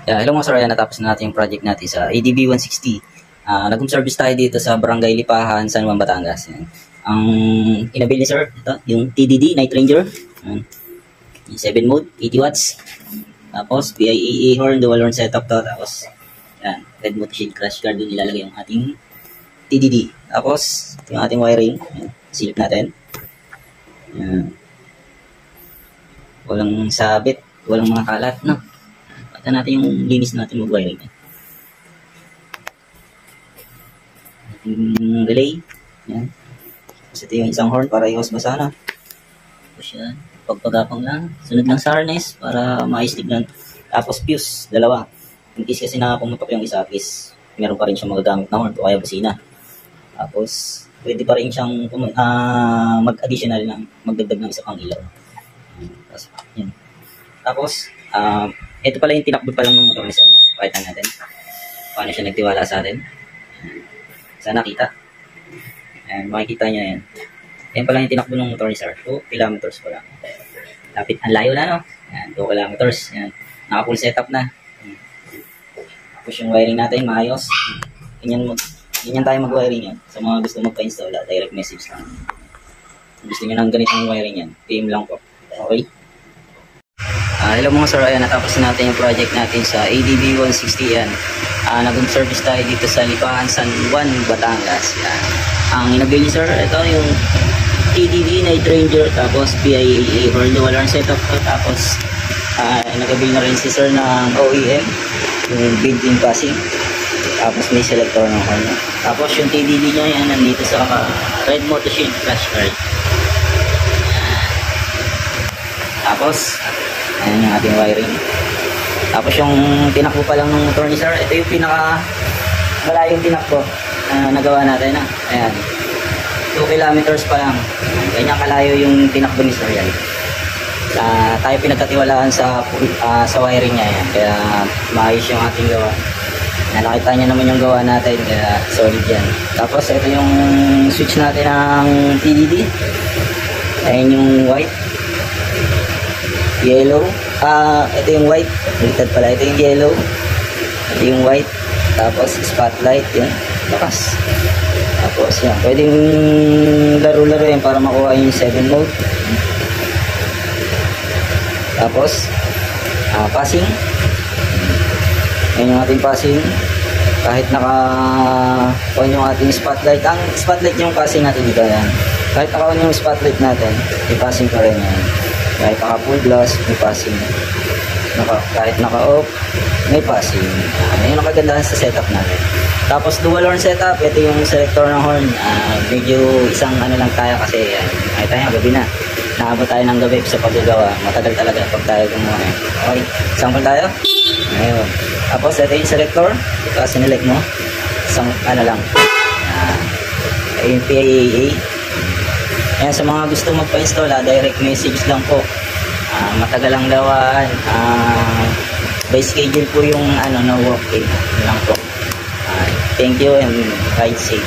Hello mga sir, ayan, natapos na natin yung project natin sa ADB 160. Nag-home service tayo dito sa Barangay Lipahan, San Juan, Batangas. Ayan. Ang inabil ni sir, ito, yung TDD Night Ranger. Ayan. 7 mode, 80 watts. Tapos PIEE horn, dual horn setup to. Tapos ayan, red mode shade crash guard, doon ilalagay yung ating TDD. Tapos ito yung ating wiring. Ayan, silip natin. Ayan. Walang sabit, walang mga kalat, no? Pagka natin yung linis natin mag-wiring. Ating relay. Yan. Tapos ito yung isang horn para i-hose basa na. Tapos yan. Pagpagapang lang. Sunod lang sa harness para maistig lang. Tapos fuse, dalawa. In case kasi na pumutok yung isa, at least meron pa rin siyang magagamit na horn o kaya busina. Tapos pwede pa rin siyang mag-additional ng magdagdag ng isa pang ilaw. Tapos yan. Tapos ito pala yung tinakbo pa lang ng motor ni sir. Pakita natin paano siya nagtiwala sa atin. Sana kita. Ayan, makikita niya yan. Yan pala yung tinakbo ng motor ni sir. 2 kilometers pa lang. Lapit, ang layo na, no? Ayan, 2 kilometers. Ayan, naka-full setup na. Tapos yung wiring natin, maayos. Ganyan tayo mag-wiring yan. Sa mga gusto magpa-install, direct message lang. Kung gusto nyo ng ganitong wiring yan, PM lang po. Okay? Hello mga sir, ayan, natapos natin yung project natin sa ADB 160 yan. Nag-home service tayo dito sa Lipahan, San Juan, Batangas. Yan. Ang inabili sir, ito yung TDD Night Ranger, tapos PIEE horn dual horn setup to, tapos nagabili na rin si sir ng OEM, yung built-in passing, tapos may selector ng horn. Tapos yung TDD niya yan, nandito sa red motor shield flash card. Tapos ayan yung ating wiring. Tapos yung tinakbo pa lang ng motor ni sir, ito yung malayong tinakbo na nagawa natin. Ayan, 2 kilometers pa lang. Ganyan kalayo yung tinakbo ni sir yan. Tayo pinagkatiwalaan sa wiring niya yan. Kaya maayos yung ating gawa. Nakita niya naman yung gawa natin, kaya solid yan. Tapos ito yung switch natin ng TDD. Ayan yung white, yellow, ito yung white, baliktad pala, ito yung yellow, ito yung white, tapos spotlight, yan, lakas. Tapos yan, pwedeng laro-laro yan para makuha yung 7 mode. Tapos passing, yan yung ating passing, kahit naka-on yung ating spotlight. Ang spotlight yung passing natin dito, yan, kahit naka-on yung spotlight natin, i-passing pa rin yan. Kahit naka full glass, may passing. Kahit naka-off, may passing. Yun ang kagandahan sa setup natin. Tapos dual horn setup, ito yung selector ng horn. Medyo isang ano lang tayo kasi ay tayo gabi na. Naabot tayo ng gabi sa paggagawa. Matagal talaga pag tayo gumawa. Okay, sample tayo. Ayun. Tapos ito yung selector. Ito sinelect mo. Isang ano lang. Yung PIEE. Ayan, sa mga gusto magpa-install, direct message lang po. Matagal ang gawaan. By schedule po yung na work lang po. Thank you and ride safe.